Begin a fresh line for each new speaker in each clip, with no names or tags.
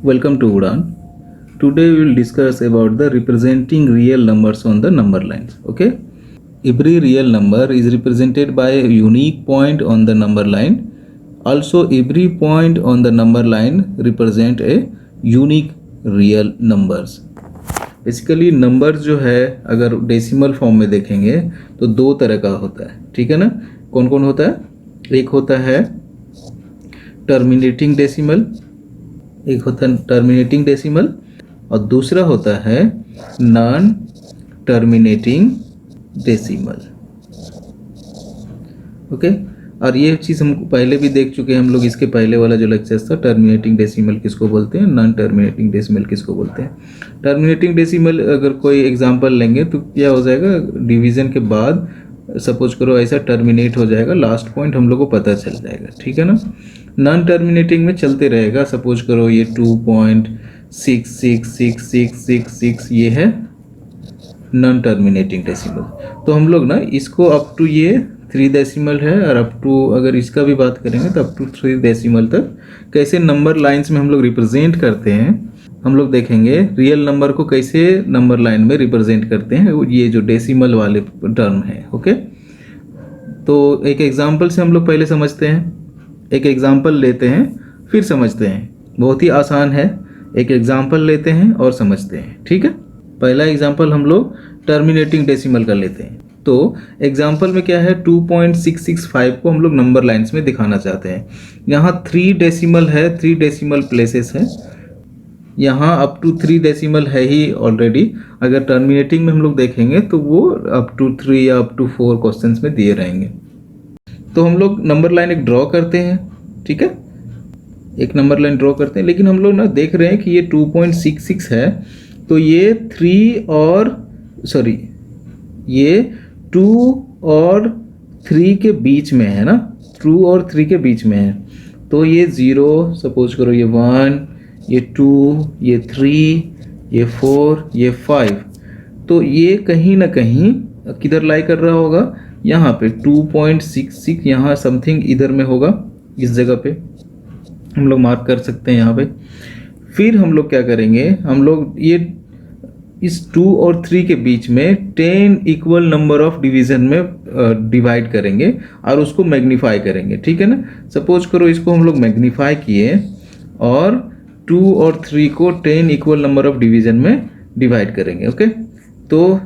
Welcome to Udan. Today we will discuss about the representing real numbers on the number lines. Okay. Every real number is represented by a unique point on the number line. Also, every point on the number line represent a unique real numbers. Basically number जो है अगर decimal form में देखेंगे तो दो तरह का होता है, ठीक है ना। कौन कौन होता है? एक होता है टर्मिनेटिंग डेसिमल, और दूसरा होता है नॉन टर्मिनेटिंग डेसिमल। ओके, और ये चीज़ हम पहले भी देख चुके हैं हम लोग। इसके पहले वाला जो लेक्चर था, टर्मिनेटिंग डेसिमल किसको बोलते हैं, नॉन टर्मिनेटिंग डेसिमल किसको बोलते हैं। टर्मिनेटिंग डेसिमल अगर कोई एग्जांपल लेंगे तो क्या हो जाएगा, डिवीज़न के बाद सपोज करो ऐसा टर्मिनेट हो जाएगा, लास्ट पॉइंट हम लोग को पता चल जाएगा, ठीक है ना। नॉन टर्मिनेटिंग में चलते रहेगा, सपोज करो ये 2.66666 ये है नॉन टर्मिनेटिंग डेसिमल। तो हम लोग ना इसको अप टू ये 3 डेसिमल है, और अप टू अगर इसका भी बात करेंगे तो अप टू 3 डेसिमल तक कैसे नंबर लाइंस में हम लोग रिप्रेजेंट करते हैं, हम लोग देखेंगे रियल नंबर को कैसे नंबर लाइन में रिप्रेजेंट करते हैं, ये जो डेसिमल वाले टर्म है। ओके, तो एक एग्जांपल से हम लोग पहले समझते हैं, एक एग्जांपल लेते हैं फिर समझते हैं। बहुत ही आसान है, एक एग्जांपल लेते हैं और समझते हैं, ठीक है। पहला एग्जांपल हम लोग टर्मिनेटिंग डेसिमल का लेते हैं। तो एग्जांपल में क्या है, 2.665 को हम लोग नंबर लाइंस में दिखाना चाहते हैं। यहाँ 3 डेसिमल है, 3 डेसिमल प्लेसेस है, यहाँ अप टू 3 डेसिमल है ही ऑलरेडी। अगर टर्मिनेटिंग में हम लोग देखेंगे तो वो अप टू 3 या अप टू 4 क्वेश्चंस में दिए रहेंगे। तो हम लोग नंबर लाइन एक ड्रॉ करते हैं, ठीक है, एक नंबर लाइन ड्रॉ करते हैं। लेकिन हम लोग ना देख रहे हैं कि ये 2.66 है, तो ये 2 और 3 के बीच में है ना, 2 और 3 के बीच में है। तो ये 0, सपोज करो ये 1, ये 2, ये 3, ये 4, ये 5। तो ये कहीं ना कहीं किधर लाई कर रहा होगा, यहाँ पे 2.66 यहाँ समथिंग इधर में होगा, इस जगह पे हम लोग मार्क कर सकते हैं यहाँ पे। फिर हम लोग क्या करेंगे, हम लोग ये इस 2 और 3 के बीच में 10 इक्वल नंबर ऑफ डिवीजन में डिवाइड करेंगे और उसको मैग्नीफाई करेंगे, ठीक है ना। सपोज करो इसको हम लोग मैग्नीफाई किए और 2 और 3 को 10 इक्वल नंबर ऑफ डिवीजन में डिवाइड करेंगे। ओके, तो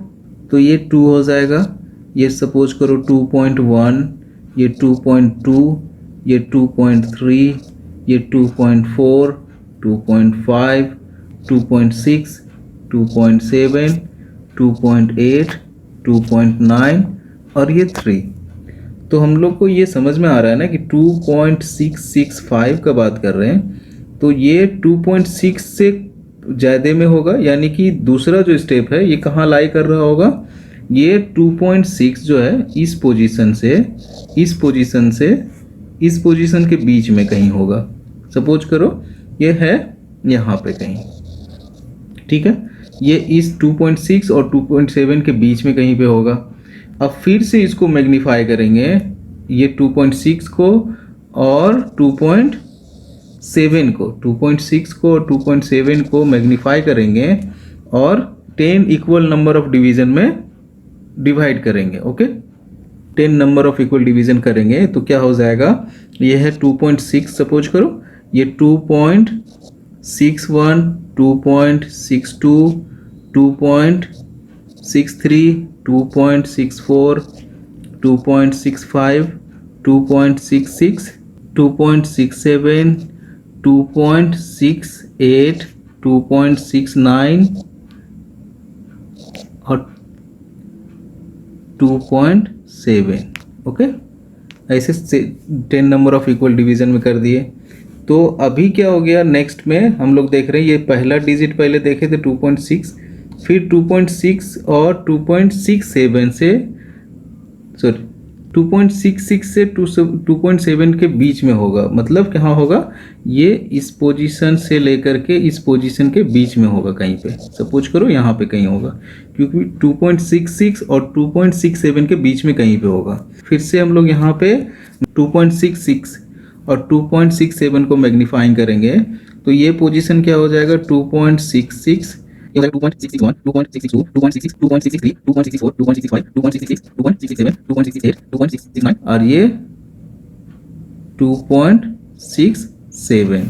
ये 2 हो जाएगा, ये सपोज करो 2.1, ये 2.2, ये 2.3, ये 2.4, 2.5, 2.6, 2.7, 2.8, 2.9 और ये 3। तो हम लोग को ये समझ में आ रहा है ना कि 2.665 का बात कर रहे हैं, तो ये 2.6 से ज़्यादा में होगा, यानी कि दूसरा जो स्टेप है ये कहाँ लाई कर रहा होगा, ये 2.6 जो है इस पोजीशन से इस पोजीशन के बीच में कहीं होगा। सपोज करो ये है यहाँ पे कहीं, ठीक है, ये इस 2.6 और 2.7 के बीच में कहीं पे होगा। अब फिर से इसको मैग्नीफाई करेंगे, ये 2.6 को और 2.7 को, 2.6 को और 2.7 को मैग्नीफाई करेंगे और 10 इक्वल नंबर ऑफ डिवीजन में डिवाइड करेंगे। Okay, 10 number of equal division करेंगे तो क्या हो जाएगा, ये है 2.6, सपोज करो ये 2.61, 2.62, 2.63, 2.64, 2.65, 2.66, 2.67, 2.68, 2.69 और 2.7। ओके, ऐसे 10 नंबर ऑफ इक्वल डिवीजन में कर दिए। तो अभी क्या हो गया, नेक्स्ट में हम लोग देख रहे हैं, ये पहला डिजिट पहले देखे थे 2.6, फिर 2.6 और 2.67 से 2.66 से 2.7 के बीच में होगा। मतलब कहाँ होगा, ये इस पोजीशन से लेकर के इस पोजीशन के बीच में होगा कहीं पे। सपोज करो यहाँ पे कहीं होगा, क्योंकि 2.66 और 2.67 के बीच में कहीं पे होगा। फिर से हम लोग यहाँ पे 2.66 और 2.67 को मैग्नीफाइंग करेंगे तो ये पोजीशन क्या हो जाएगा 2.66, 2.661, 2.662, 2.66, 2.663, 2.64, 2.65, 2.66, 2.67, 2.68, 2.69 और ये 2.67।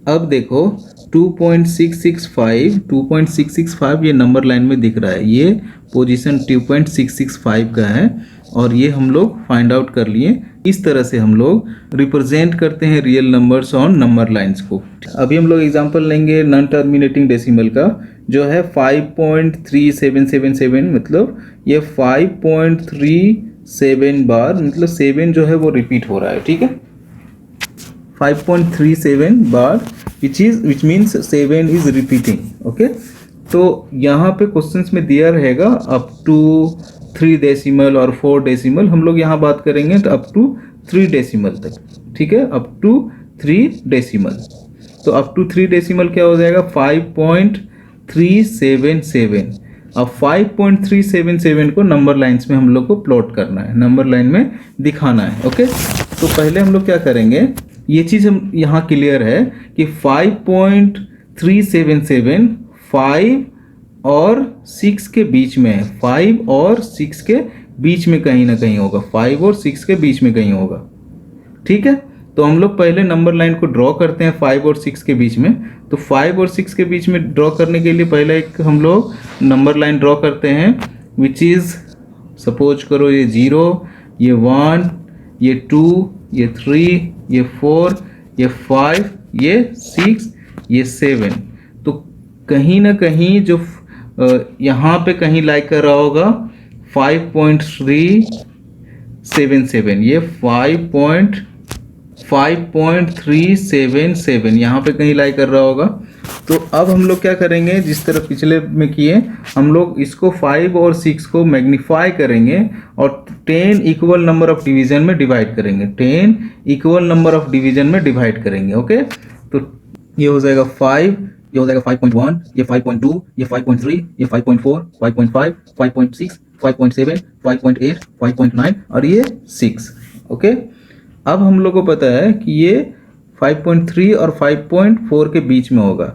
अब देखो 2.665 ये नंबर लाइन में दिख रहा है, ये पोजीशन 2.665 का है और ये हम लोग फाइंड आउट कर लिए। इस तरह से हम लोग रिप्रेजेंट करते हैं real numbers on number lines को। अभी हम लोग एग्जांपल लेंगे नॉन टर्मिनेटिंग डेसिमल का, जो है 5.3777, मतलब ये 5.37 बार, मतलब 7 जो है वो रिपीट हो रहा है, ठीक है, 5.37 बार, which means 7 is repeating, okay। तो यहाँ पे क्वेश्चंस में दिया रहेगा अप टू 3 डेसिमल और 4 डेसिमल, हम लोग यहाँ बात करेंगे तो अप टू 3 डेसिमल तक, ठीक है, अप टू 3 डेसिमल। तो अप टू 3 डेसिमल क्या हो जाएगा 5.377। अब 5.377 को नंबर लाइंस में हम लोग को प्लॉट करना है, नंबर लाइन में दिखाना है, ओके। तो पहले हम लोग क्या करेंगे, ये चीज़ हम यहाँ क्लियर है कि 5.377 5 और 6 के बीच में है, 5 और 6 के बीच में कहीं ना कहीं होगा, 5 और 6 के बीच में कहीं होगा, ठीक है। तो हम लोग पहले नंबर लाइन को ड्रॉ करते हैं 5 और 6 के बीच में। तो 5 और 6 के बीच में ड्रॉ करने के लिए पहले एक हम लोग नंबर लाइन ड्रॉ करते हैं, विच इज़ सपोज करो ये 0, ये 1, ये 2, ये 3, ये 4, ये 5, ये 6, ये 7। तो कहीं ना कहीं जो यहाँ पे कहीं लाइक कर रहा होगा 5.377, ये 5.377 यहाँ पे कहीं लाई कर रहा होगा। तो अब हम लोग क्या करेंगे, जिस तरह पिछले में किए, हम लोग इसको 5 और 6 को मैग्नीफाई करेंगे और 10 इक्वल नंबर ऑफ डिवीजन में डिवाइड करेंगे, 10 इक्वल नंबर ऑफ डिवीजन में डिवाइड करेंगे, ओके। तो ये हो जाएगा 5, ये हो जाएगा 5.1, ये 5.2, ये 5.3, ये 5.4, 5.5, 5.6, 5.7, 5.8, 5.9 और ये 6, ओके। अब हम लोग को पता है कि ये 5.3 और 5.4 के बीच में होगा,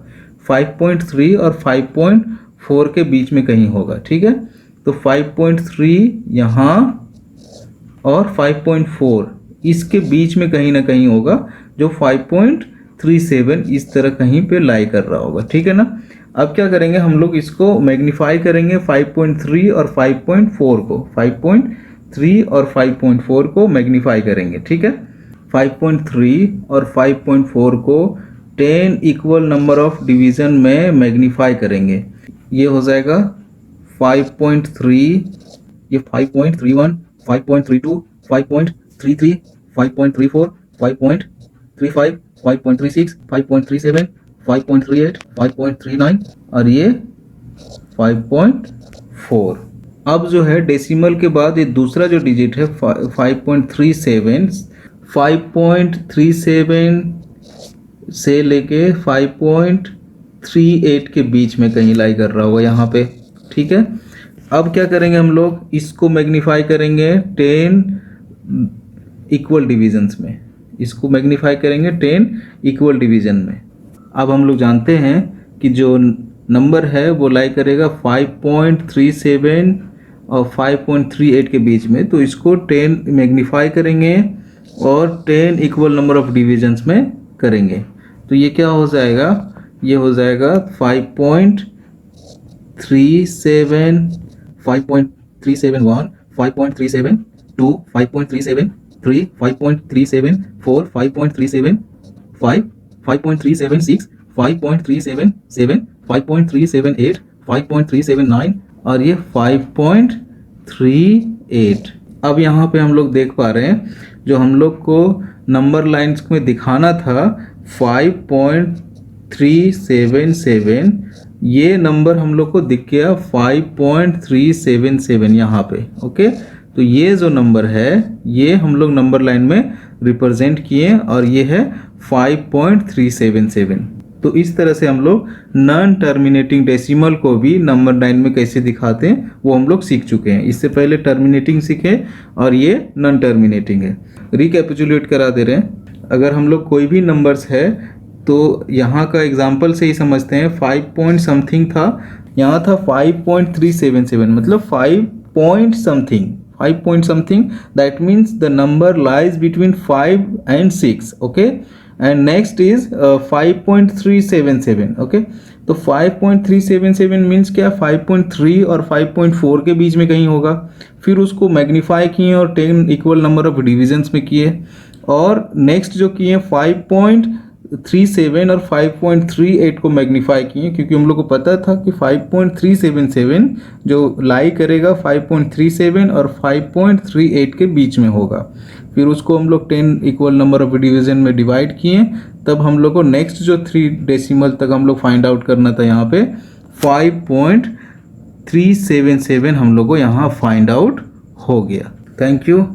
5.3 और 5.4 के बीच में कहीं होगा, ठीक है। तो 5.3 यहाँ और 5.4 इसके बीच में कहीं ना कहीं होगा, जो 5.37 इस तरह कहीं पे लाई कर रहा होगा, ठीक है ना। अब क्या करेंगे, हम लोग इसको मैग्नीफाई करेंगे 5.3 और 5.4 को, 5.3 और 5.4 को मैग्नीफाई करेंगे, ठीक है। 5.3 और 5.4 को 10 इक्वल नंबर ऑफ डिवीजन में मैग्नीफाई करेंगे, ये हो जाएगा 5.3, ये 5.31, 5.32, 5.33, 5.34, 5.35, 5.36, 5.37, 5.38, 5.39 और ये 5.4। अब जो है डेसिमल के बाद ये दूसरा जो डिजिट है 5.37, 5.37 से लेके 5.38 के बीच में कहीं लाई कर रहा होगा यहाँ पे, ठीक है। अब क्या करेंगे, हम लोग इसको मैग्नीफाई करेंगे 10 इक्वल डिविजन्स में, इसको मैग्नीफाई करेंगे 10 इक्वल डिवीजन में। अब हम लोग जानते हैं कि जो नंबर है वो लाई करेगा 5.37 और 5.38 के बीच में, तो इसको 10 मैग्नीफाई करेंगे और 10 इक्वल नंबर ऑफ डिविजन्स में करेंगे। तो ये क्या हो जाएगा, ये हो जाएगा 5.37, 5.371, 5.372, 5.373, 5.374, 5.375, 5.376, 5.377, 5.378, 5.379 और ये 5.38। अब यहाँ पे हम लोग देख पा रहे हैं, जो हम लोग को नंबर लाइंस में दिखाना था 5.377, ये नंबर हम लोग को दिख गया 5.377 यहाँ पे, ओके। तो ये जो नंबर है ये हम लोग नंबर लाइन में रिप्रेजेंट किए और ये है 5.377। तो इस तरह से हम लोग नॉन टर्मिनेटिंग डेसिमल को भी नंबर लाइन में कैसे दिखाते हैं वो हम लोग सीख चुके हैं। इससे पहले टर्मिनेटिंग सीखे और ये नॉन टर्मिनेटिंग है। रिकैपिचुलेट करा दे रहे हैं, अगर हम लोग कोई भी नंबर्स है तो यहाँ का एग्जाम्पल से ही समझते हैं, 5 पॉइंट समथिंग था, यहाँ था 5.377, मतलब 5 point something, 5 point something, that means the number lies between 5 and 6, okay. And next is 5.377, okay. तो 5.377 मीन्स क्या, 5.3 और 5.4 के बीच में कहीं होगा। फिर उसको मैग्नीफाई किए और 10 इक्वल नंबर ऑफ डिविजन्स में किए, और नेक्स्ट जो किए 5.37 और 5.38 को मैग्नीफाई किए, क्योंकि हम लोग को पता था कि 5.377 जो लाई करेगा 5.37 और 5.38 के बीच में होगा। फिर उसको हम लोग 10 इक्वल नंबर ऑफ डिवीजन में डिवाइड किए, तब हम लोग को नेक्स्ट जो 3 डेसिमल तक हम लोग फाइंड आउट करना था, यहाँ पे 5.377 हम लोग को यहाँ फाइंड आउट हो गया। Thank you.